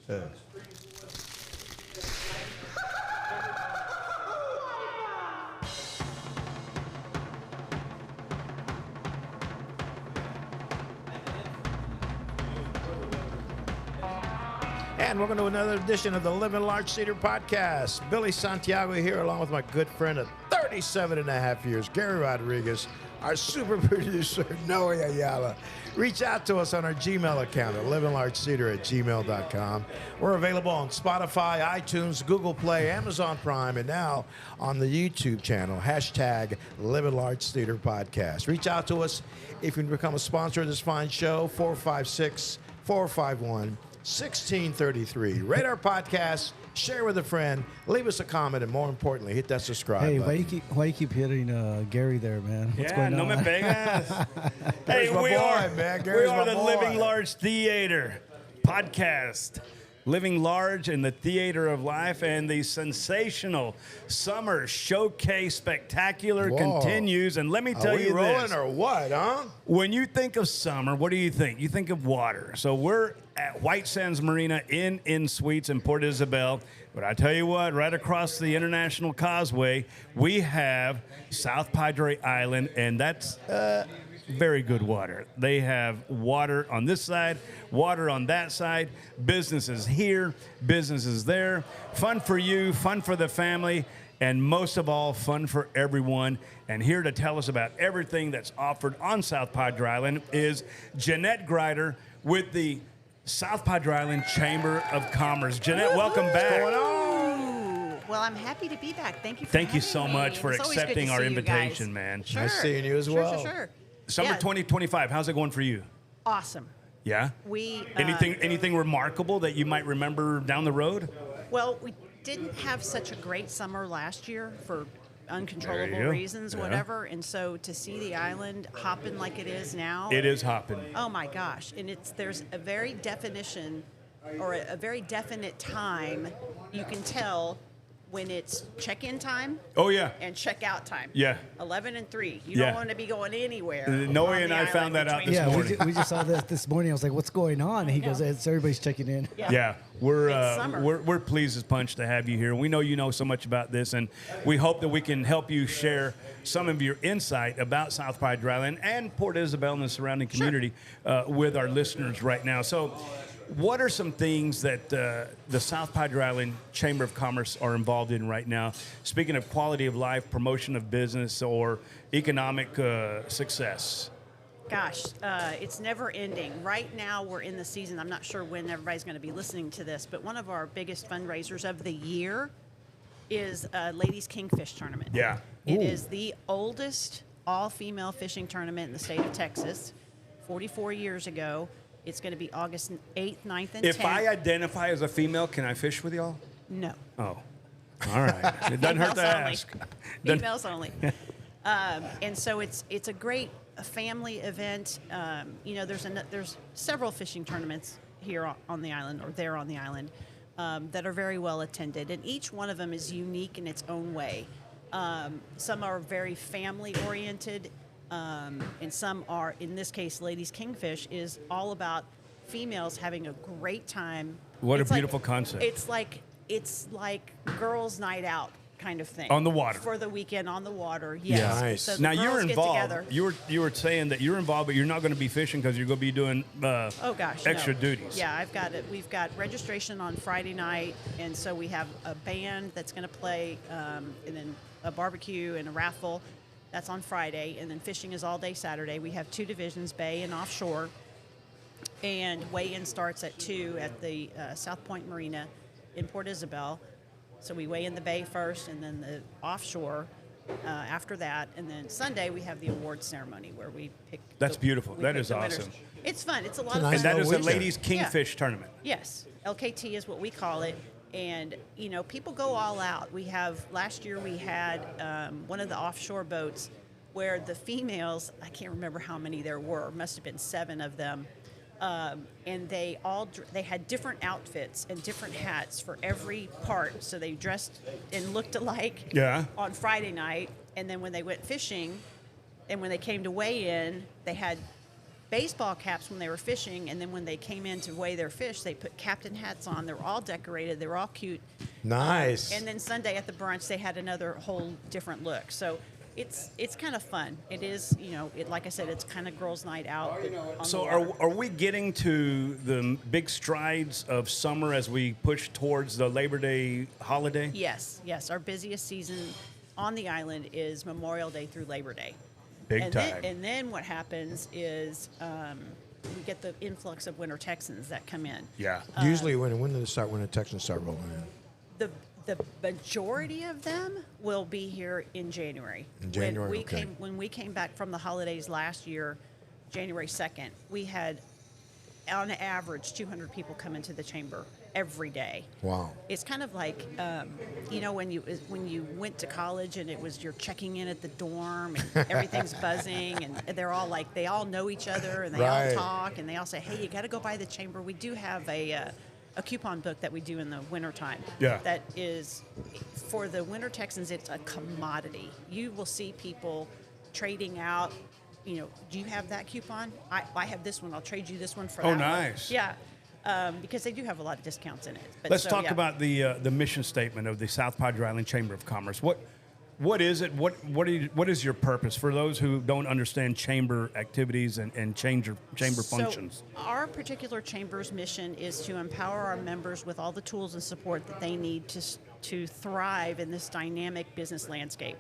And welcome to another edition of the Living Large Cedar Podcast. Billy Santiago here, along with my good friend of 37 and a half years, Gary Rodriguez, our super producer, Noe Ayala. Reach out to us on our Gmail account at livinglargecedar@gmail.com. We're available on Spotify, iTunes, Google Play, Amazon Prime, and now on the YouTube channel, hashtag Living Large Cedar Podcast. Reach out to us if you can become a sponsor of this fine show, 456-451-1633. Rate our podcast, share with a friend, leave us a comment, and more importantly, hit that subscribe button. Hey, why you keep hitting Gary there, man? What's going on? No me pegas. Hey, we are the Living Large Theater podcast. Living Large in the Theater of Life, and the sensational Summer Showcase Spectacular continues. And let me tell you this. Are we rolling or what, huh? When you think of summer, what do you think? You think of water. So we're at White Sands Marina in Suites in Port Isabel. But I tell you what, right across the International Causeway, we have South Padre Island, and that's very good water. They have water on this side, water on that side, businesses here, businesses there. Fun for you, fun for the family, and most of all, fun for everyone. And here to tell us about everything that's offered on South Padre Island is Jeanette Grider with the South Padre Island Chamber of Commerce. Jeanette, welcome back. What's going on? Well, I'm happy to be back. Thank you for Thank you having so me. much for It's always good accepting to our see you invitation, guys. man. Sure. Nice seeing you as well. Sure. Summer Yeah. 2025, how's it going for you? Awesome. Yeah? We Anything remarkable that you might remember down the road? Well, we didn't have such a great summer last year for uncontrollable There you go. reasons, Yeah. whatever. And so to see the island hopping like it is now, It is hopping. oh my gosh! And there's a very definition or a very definite time you can tell when it's check-in time. Oh, yeah. And check-out time. Yeah. 11 and 3. You Yeah. don't want to be going anywhere. Noe on and the I found island that out between- this Yeah, morning. we just saw that this morning. I was like, "What's going on?" And he goes, "It's everybody's checking in." Yeah, we're It's summer. we're pleased as punch to have you here. We know you know so much about this, and we hope that we can help you share some of your insight about South Padre Island and Port Isabel and the surrounding community with our listeners right now. So, what are some things that the South Padre Island Chamber of Commerce are involved in right now? Speaking of quality of life, promotion of business, or economic success. Gosh, it's never ending. Right now, we're in the season. I'm not sure when everybody's going to be listening to this, but one of our biggest fundraisers of the year is Ladies Kingfish Tournament. Yeah. It is the oldest all-female fishing tournament in the state of Texas. 44 years ago. It's going to be August 8th, 9th, and 10th. If I identify as a female, can I fish with y'all? No. Oh, all right. It doesn't hurt to Females only. ask. Females only. And so it's a great family event. There's several fishing tournaments here on the island or there on the island that are very well attended, and each one of them is unique in its own way. Some are very family oriented. And some are, in this case, Ladies Kingfish is all about females having a great time. What It's a beautiful concept. It's like girls' night out kind of thing. On the water. For the weekend on the water, yes. Yeah. Nice. So the Now you're girls get involved. together. You were saying that you're involved, but you're not going to be fishing because you're going to be doing Oh gosh, extra no. duties. Yeah, I've got it. We've got registration on Friday night, and so we have a band that's going to play, and then a barbecue and a raffle. That's on Friday, and then fishing is all day Saturday. We have two divisions, bay and offshore, and weigh-in starts at 2 at the South Point Marina in Port Isabel. So we weigh in the bay first, and then the offshore after that, and then Sunday we have the awards ceremony where we pick. That's beautiful. That pick is the winners. awesome. It's fun. It's a lot It's a of nice fun. And that is a weekend. ladies kingfish tournament. Yes, LKT is what we call it, and people go all out. Last year we had one of the offshore boats where the females, I can't remember how many there were, must have been 7 of them, and they had different outfits and different hats for every part, so they dressed and looked alike. Yeah. On Friday night, and then when they went fishing, and when they came to weigh in, they had baseball caps when they were fishing, and then when they came in to weigh their fish, they put captain hats on. They were all decorated. They were all cute. Nice. And then Sunday at the brunch, they had another whole different look. So it's kind of fun. It is, like I said, it's kind of girls' night out. On So the water. are we getting to the big strides of summer as we push towards the Labor Day holiday? Yes. Our busiest season on the island is Memorial Day through Labor Day. Big time. And then what happens is we get the influx of winter Texans that come in. Yeah. Usually when the Texans start rolling in? The majority of them will be here in January. In January, When we came back from the holidays last year, January 2nd, we had on average 200 people come into the chamber every day. Wow. It's kind of like, when you went to college and you're checking in at the dorm and everything's buzzing and they're all like, they all know each other and they all talk and they all say, hey, you got to go by the chamber. We do have a coupon book that we do in the wintertime. Yeah. That is, for the winter Texans, it's a commodity. You will see people trading out. Do you have that coupon? I have this one. I'll trade you this one for that one. Nice. Yeah. Because they do have a lot of discounts in it. But Let's talk about the mission statement of the South Padre Island Chamber of Commerce. What is it? What is your purpose for those who don't understand chamber activities and chamber functions? Our particular chamber's mission is to empower our members with all the tools and support that they need to thrive in this dynamic business landscape.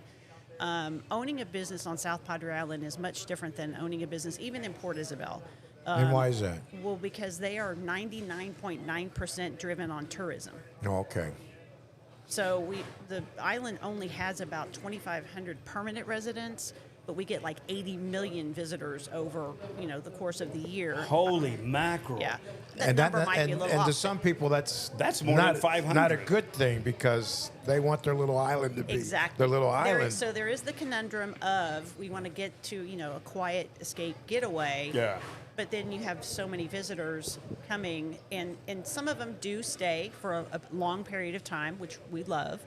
Owning a business on South Padre Island is much different than owning a business even in Port Isabel. And why is that? Well, because they are 99.9% driven on tourism. Oh, okay. So the island only has about 2,500 permanent residents, but we get like 80 million visitors over, the course of the year. Holy mackerel! Yeah, that number might be a little off. to some people, that's more not, than 500. Not a good thing because they want their little island to be their little island. So there is the conundrum of we want to get to a quiet escape getaway. Yeah. But then you have so many visitors coming, and some of them do stay for a long period of time, which we love,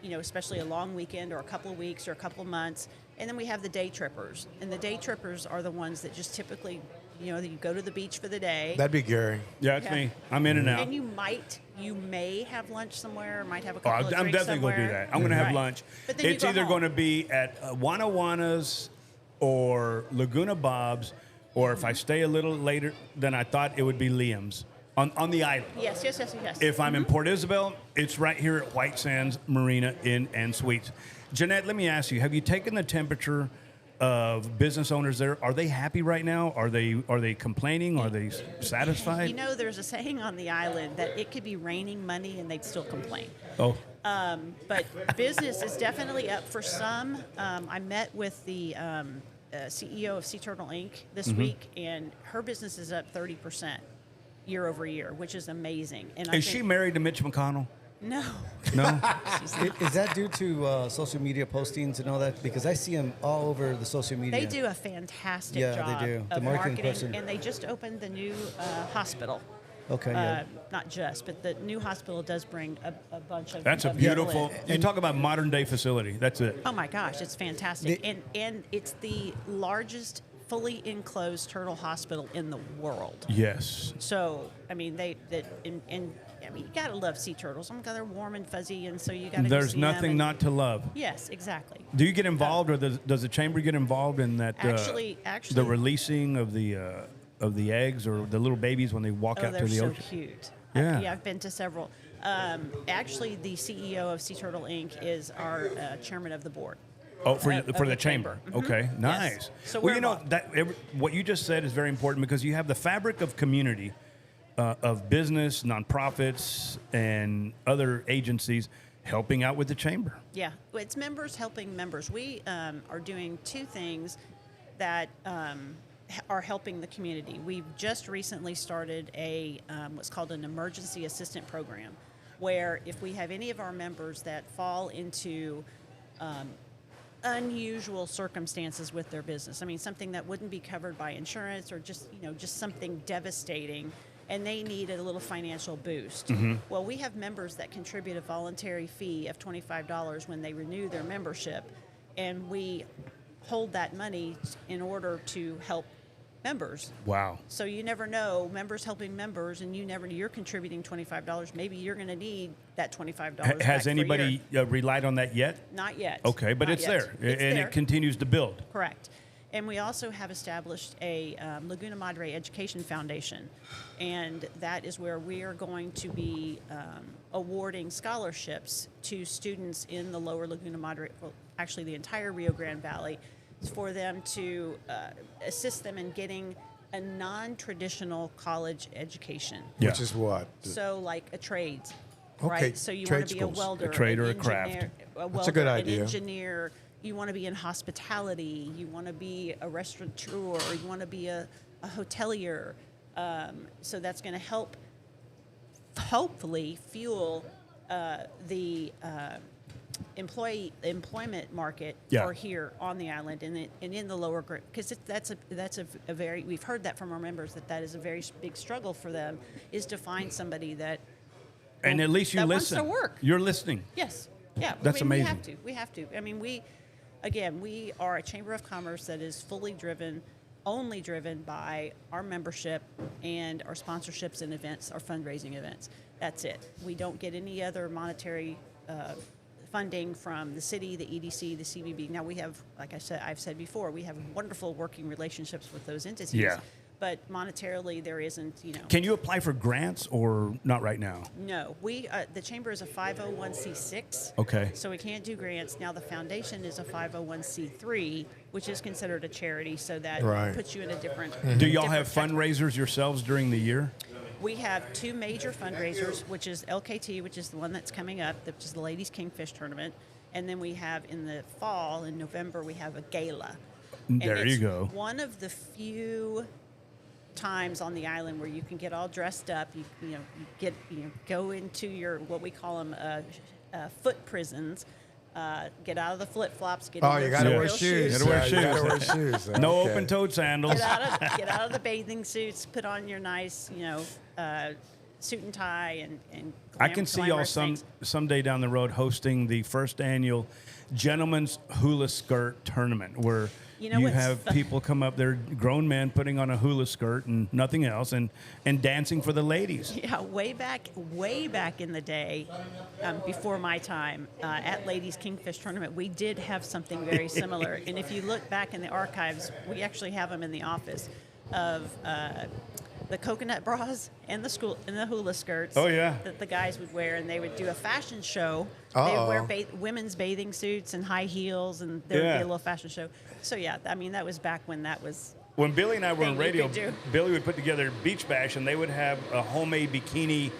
especially a long weekend or a couple of weeks or a couple of months. And then we have the day trippers. And the day trippers are the ones that just typically, you go to the beach for the day. That'd be Gary. Yeah, it's me. I'm in and out. And you may have lunch somewhere, might have a couple of drinks I'm definitely going to do that. I'm going to have lunch. But then it's you go either home. going to be at Wanawanas or Laguna Bob's, or if I stay a little later than I thought, it would be Liam's on the island. Yes. If I'm in Port Isabel, it's right here at White Sands Marina Inn and Suites. Jeanette, let me ask you, have you taken the temperature of business owners there? Are they happy right now? Are they complaining? Are they satisfied? There's a saying on the island that it could be raining money and they'd still complain. Oh. But business is definitely up for some. I met with the CEO of Sea Turtle Inc. this week, and her business is up 30% year over year, which is amazing. And Is she married to Mitch McConnell? No. No? Is that due to social media postings and all that? Because I see them all over the social media. They do a fantastic Yeah, job they do. The of marketing person. and they just opened the new hospital. Okay, yeah. Not just, but the new hospital does bring a bunch of. That's a of people beautiful. in. You talk about modern day facility. That's it. Oh my gosh, it's fantastic, and it's the largest fully enclosed turtle hospital in the world. Yes. So I mean, you gotta love sea turtles. They're warm and fuzzy, and so you gotta. There's see nothing them not to love. Yes, exactly. Do you get involved, or does the chamber get involved in that? Actually, the releasing of the eggs or the little babies when they walk out to the they're ocean. so cute. Yeah. I've been to several. Actually, the CEO of Sea Turtle Inc. is our chairman of the board. Oh, for Of the the chamber. chamber. Okay, nice. Yes. So well, we're involved. what you just said is very important because you have the fabric of community, of business, nonprofits, and other agencies helping out with the chamber. Yeah, it's members helping members. We are doing two things that are helping the community. We've just recently started what's called an emergency assistant program, where if we have any of our members that fall into unusual circumstances with their business, I mean something that wouldn't be covered by insurance or just something devastating, and they need a little financial boost. Mm-hmm. Well, we have members that contribute a voluntary fee of $25 when they renew their membership, and we hold that money in order to help members. Wow. So you never know, members helping members, and you're contributing $25. Maybe you're going to need that $25 back Has for a anybody year. relied on that yet? Not yet. Okay, but Not it's yet. there, It's and there. it continues to build. Correct. And we also have established a Laguna Madre Education Foundation, and that is where we are going to be awarding scholarships to students in the lower Laguna Madre, well, actually the entire Rio Grande Valley, for them to assist them in getting a non-traditional college education. Yeah. Which is what? So like a trade, Okay, right? So you trade want to be a schools. welder, A trade or an a craft. engineer, a That's a good welder, idea. An engineer. You want to be in hospitality. You want to be a restaurateur. You want to be a hotelier. So that's going to help, hopefully, fuel the employment market Yeah. for here on the island and in the lower grade, because that's a very, we've heard that from our members, that is a very big struggle for them, is to find somebody that And at least you that wants listen. to work. You're listening. Yes. Yeah. That's amazing. We have to. I mean, we are a chamber of commerce that is fully driven, only driven by our membership and our sponsorships and events, our fundraising events. That's it. We don't get any other monetary funding from the city, the EDC, the CVB. Now we have, like I've said before, we have wonderful working relationships with those entities. Yeah. But monetarily, there isn't, Can you apply for grants or not right now? No, the chamber is a 501c6. Okay. So we can't do grants. Now the foundation is a 501c3, which is considered a charity, so that Right. puts you in a different. Do y'all different have category. fundraisers yourselves during the year? We have two major fundraisers, which is LKT, which is the one that's coming up, which is the Ladies Kingfish Tournament, and then we have in the fall, in November, we have a gala. And There you it's go. One of the few times on the island where you can get all dressed up. Go into your, what we call them, foot prisons. Get out of the flip flops. Get Oh, in you your got to real wear shoes. Gotta wear You gotta shoes. wear shoes. No Okay. open-toed sandals. Get out of the bathing suits. Put on your nice, suit and tie and. I can see y'all glamorous things. someday down the road hosting the first annual Gentlemen's Hula Skirt Tournament, where You know you what's have fun- people come up, they're grown men putting on a hula skirt and nothing else, and dancing for the ladies. Yeah, way back in the day, before my time, at Ladies Kingfish Tournament, we did have something very similar. And if you look back in the archives, we actually have them in the office of the coconut bras and the hula skirts. Oh, yeah. That the guys would wear, and they would do a fashion show. They Uh-oh. would wear women's bathing suits and high heels, and there would Yeah. be a little fashion show. So yeah, I mean that was back when that was. When Billy and I were Thing on we radio, could do. Billy would put together Beach Bash, and they would have a homemade bikini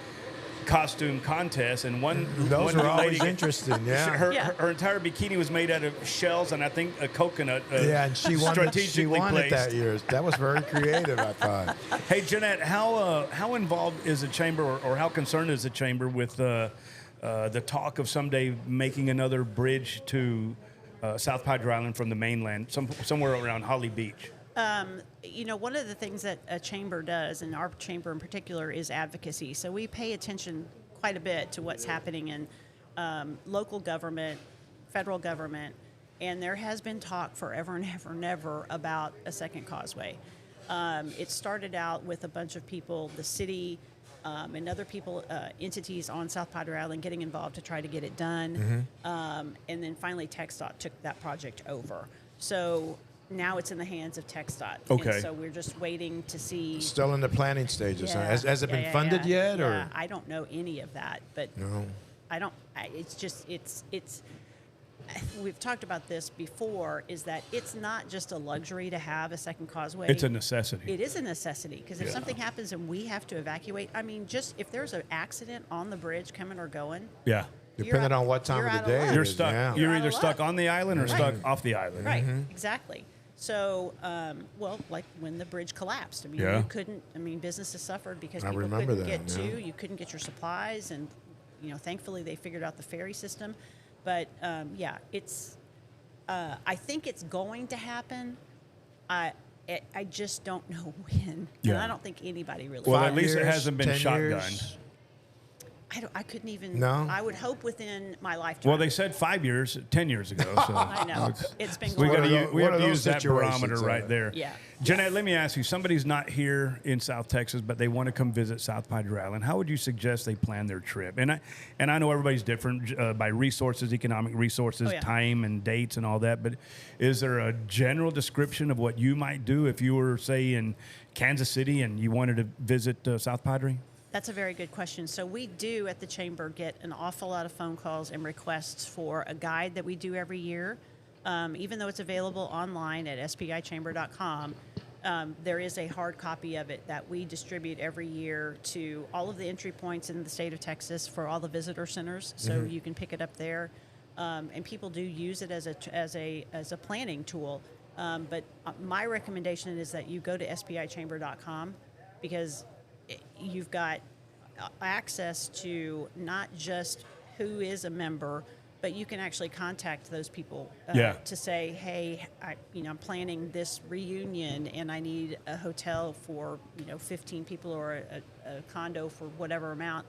costume contest, and one Those one were always lady, interesting, yeah. Her entire bikini was made out of shells and I think a coconut. Yeah, and she won strategically it that placed. year. That was very creative, I thought. Hey, Jeanette, how involved is the chamber, or how concerned is the chamber with the talk of someday making another bridge to South Padre Island from the mainland, somewhere around Holly Beach? One of the things that a chamber does, and our chamber in particular, is advocacy. So we pay attention quite a bit to what's happening in local government, federal government, and there has been talk forever and ever and ever about a second causeway. It started out with a bunch of people, the city, and other people, entities on South Padre Island getting involved to try to get it done. And then finally TxDOT took that project over. So now it's in the hands of TxDOT. Okay. And so we're just waiting to see. Still in the planning stages. Huh? Has it been funded yet? Yeah, Or I don't know any of that, but no? it's we've talked about this before, is that it's not just a luxury to have a second causeway. It's a necessity. It is a necessity, because if Yeah. something happens and we have to evacuate, I mean, just if there's an accident on the bridge coming or going, Yeah. Depending on what time you're of the out of day luck. it You're is, stuck. yeah. You're You're out either of stuck luck. on the island or Right. stuck off the island. right, exactly. So, like when the bridge collapsed, I mean, Yeah. you couldn't. I mean, businesses suffered because I people remember couldn't that, get yeah. to. You couldn't get your supplies, and thankfully they figured out the ferry system. But it's. I think it's going to happen. I just don't know when, and Yeah. I don't think anybody really. Well, knows. at least it 5 years, hasn't been 10 shotgunned. years. I couldn't even. No? I would hope within my lifetime. Well, they said 5 years, 10 years ago. So I know. It's been we going got on. to we What have are to those use that situations, barometer right there. Yeah. Jeanette, let me ask you. Somebody's not here in South Texas, but they want to come visit South Padre Island. How would you suggest they plan their trip? And I know everybody's different by resources, economic resources, Oh, yeah. time and dates and all that. But is there a general description of what you might do if you were, say, in Kansas City and you wanted to visit South Padre? That's a very good question. So we do at the Chamber get an awful lot of phone calls and requests for a guide that we do every year. Even though it's available online at spichamber.com, there is a hard copy of it that we distribute every year to all of the entry points in the state of Texas for all the visitor centers. So you can pick it up there, and people do use it as a planning tool. But my recommendation is that you go to spichamber.com because you've got access to not just who is a member, but you can actually contact those people to say, hey, I'm planning this reunion and I need a hotel for 15 people or a condo for whatever amount,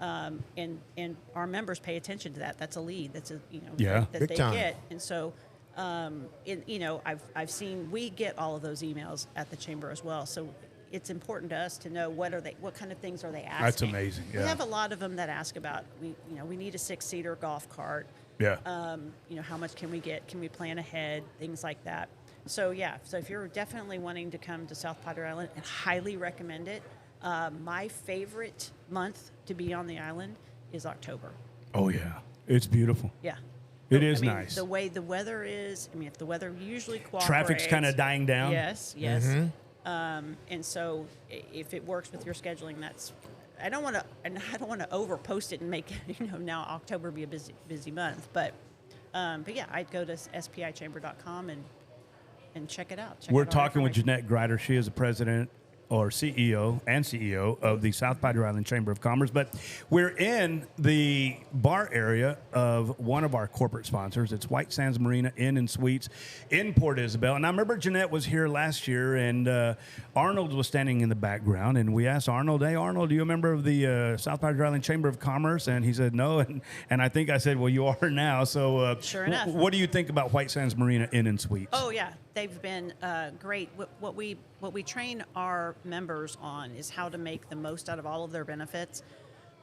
and our members pay attention to that. That's a lead. That's that Big they time. get, and so. I've seen we get all of those emails at the Chamber as well. So it's important to us to know what kind of things are they asking. That's amazing. Yeah. We have a lot of them that ask about we need a 6-seater golf cart. Yeah. How much can we get? Can we plan ahead? Things like that. So so if you're definitely wanting to come to South Padre Island, I highly recommend it. My favorite month to be on the island is October. Oh, yeah. It's beautiful. Yeah. It is I mean, nice. The way the weather is, if the weather usually cooperates. Traffic's kind of dying down. Yes. And so if it works with your scheduling, I don't want to overpost it and make now October be a busy month, but yeah, I'd go to spichamber.com and check it out. We're talking with Jeanette Grider. She is the president or CEO of the South Padre Island Chamber of Commerce. But we're in the bar area of one of our corporate sponsors. It's White Sands Marina Inn and Suites in Port Isabel. And I remember Jeanette was here last year, and Arnold was standing in the background. And we asked Arnold, hey, Arnold, do you remember of the South Padre Island Chamber of Commerce? And he said no. And I think I said, well, you are now. So sure enough. What do you think about White Sands Marina Inn and Suites? Oh, yeah. They've been great. What we train our members on is how to make the most out of all of their benefits.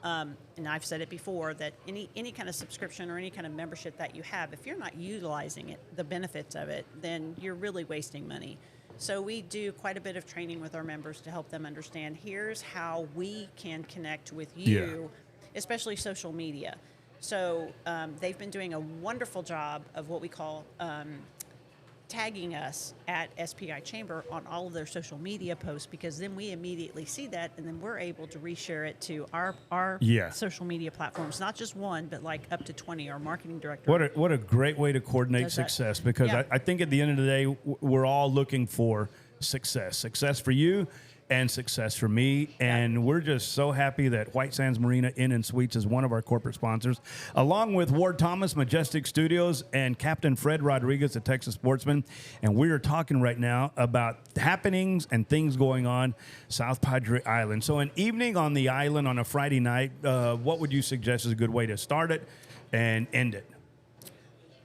And I've said it before that any kind of subscription or any kind of membership that you have, if you're not utilizing it, the benefits of it, then you're really wasting money. So we do quite a bit of training with our members to help them understand here's how we can connect with you, especially social media. So they've been doing a wonderful job of what we call tagging us at SPI Chamber on all of their social media posts, because then we immediately see that and then we're able to reshare it to our social media platforms, not just one, but like up to 20. Our marketing director. What a great way to coordinate success, because I think at the end of the day, we're all looking for success for you and success for me. And we're just so happy that White Sands Marina Inn and Suites is one of our corporate sponsors, along with Ward Thomas, Majestic Studios, and Captain Fred Rodriguez, the Texas Sportsman. And we are talking right now about happenings and things going on South Padre Island. So an evening on the island on a Friday night, what would you suggest is a good way to start it and end it?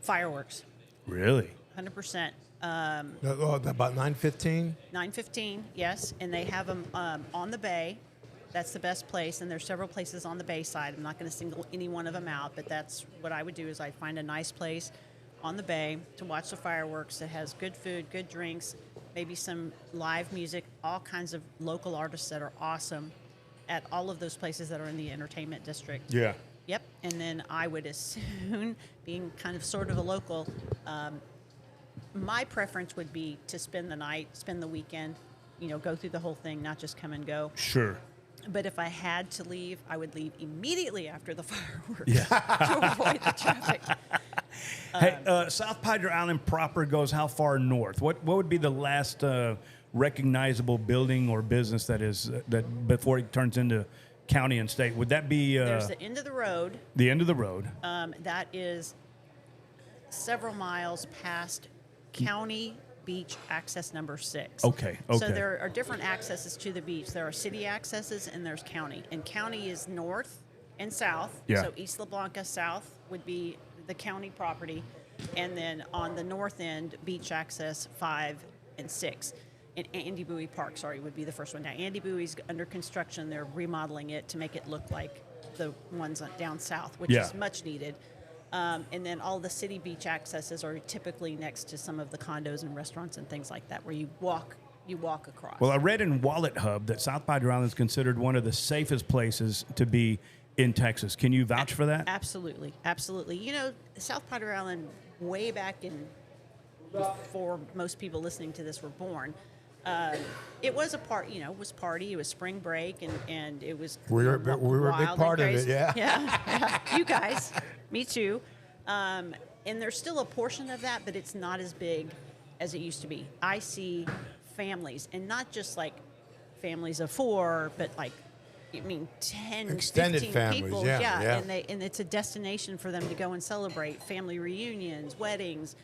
Fireworks. Really? 100%. About 9:15. 9:15, yes, and they have them on the bay. That's the best place, and there's several places on the bay side. I'm not going to single any one of them out, but that's what I would do is I'd find a nice place on the bay to watch the fireworks that has good food, good drinks, maybe some live music, all kinds of local artists that are awesome at all of those places that are in the entertainment district. Yeah. Yep, and then I would as soon, being kind of sort of a local, my preference would be to spend the night, spend the weekend, go through the whole thing, not just come and go. Sure. But if I had to leave, I would leave immediately after the fireworks to avoid the traffic. Hey, South Padre Island proper goes how far north? What would be the last recognizable building or business that before it turns into county and state? Would that be There's the end of the road. the end of the road? That is several miles past County Beach Access number 6. Okay. So there are different accesses to the beach. There are city accesses and there's county. And county is north and south. Yeah. So East La Blanca south would be the county property. And then on the north end, beach access 5 and 6. And Andy Bowie Park, would be the first one. Now, Andy Bowie's under construction. They're remodeling it to make it look like the ones down south, which is much needed. And then all the city beach accesses are typically next to some of the condos and restaurants and things like that, where you walk across. Well, I read in Wallet Hub that South Padre Island is considered one of the safest places to be in Texas. Can you vouch for that? Absolutely, absolutely. You know, South Padre Island, way back in before most people listening to this were born, it was a part. You know, it was party. It was spring break, and it was We were a big part of it. Yeah. yeah. You guys, me too. And there's still a portion of that, but it's not as big as it used to be. I see families, and not just like families of 4, but like, 10, Extended 15 families, people. yeah. And it's a destination for them to go and celebrate family reunions, weddings.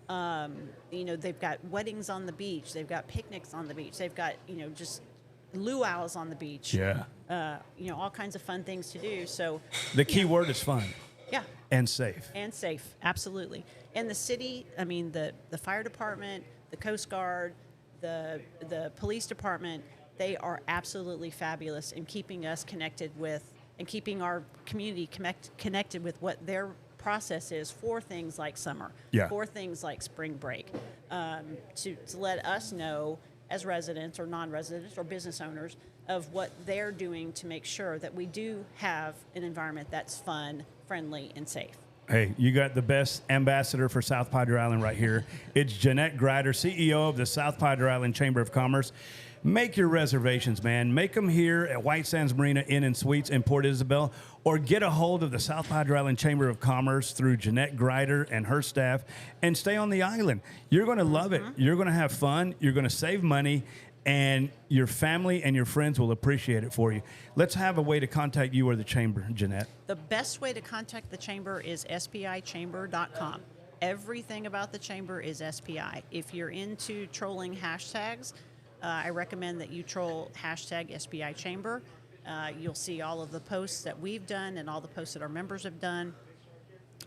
They've got weddings on the beach. They've got picnics on the beach. They've got, just luau's on the beach. Yeah. All kinds of fun things to do. So The key word is fun. Yeah. And safe. And safe, absolutely. And the city, the fire department, the Coast Guard, the police department, they are absolutely fabulous in keeping us connected with, and keeping our community connected with what their process is for things like summer, for things like spring break, to let us know as residents or non-residents or business owners of what they're doing to make sure that we do have an environment that's fun, friendly, and safe. Hey, you got the best ambassador for South Padre Island right here. It's Jeanette Grider, CEO of the South Padre Island Chamber of Commerce. Make your reservations, man. Make them here at White Sands Marina Inn and Suites in Port Isabel, or get a hold of the South Padre Island Chamber of Commerce through Jeanette Grider and her staff, and stay on the island. You're going to love it. You're going to have fun. You're going to save money, and your family and your friends will appreciate it for you. Let's have a way to contact you or the chamber, Jeanette. The best way to contact the chamber is spichamber.com. Everything about the chamber is SPI. If you're into trolling hashtags, I recommend that you troll hashtag SPI Chamber. You'll see all of the posts that we've done and all the posts that our members have done.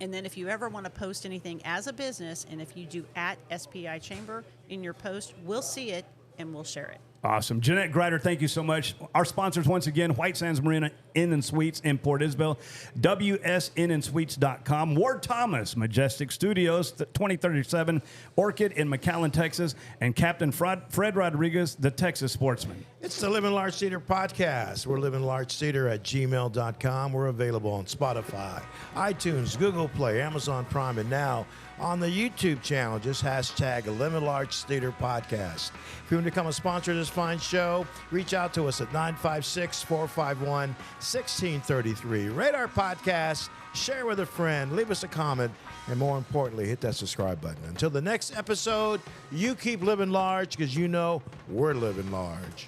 And then if you ever want to post anything as a business, and if you do at SPI Chamber in your post, we'll see it and we'll share it. Awesome. Jeanette Grider, thank you so much. Our sponsors, once again, White Sands Marina Inn and Suites in Port Isabel, wsinandsuites.com, Ward Thomas, Majestic Studios, 2037 Orchid in McAllen, Texas, and Captain Fred Rodriguez, the Texas Sportsman. It's the Living Large Cedar podcast. We're livinglargecedar@gmail.com. We're available on Spotify, iTunes, Google Play, Amazon Prime, and now on the YouTube channel. Just hashtag Living Large Cedar podcast. If you want to become a sponsor of this fine show, reach out to us at 956-451-1633. Rate our podcast, share with a friend, leave us a comment, and more importantly, hit that subscribe button. Until the next episode, you keep living large, because you know we're living large.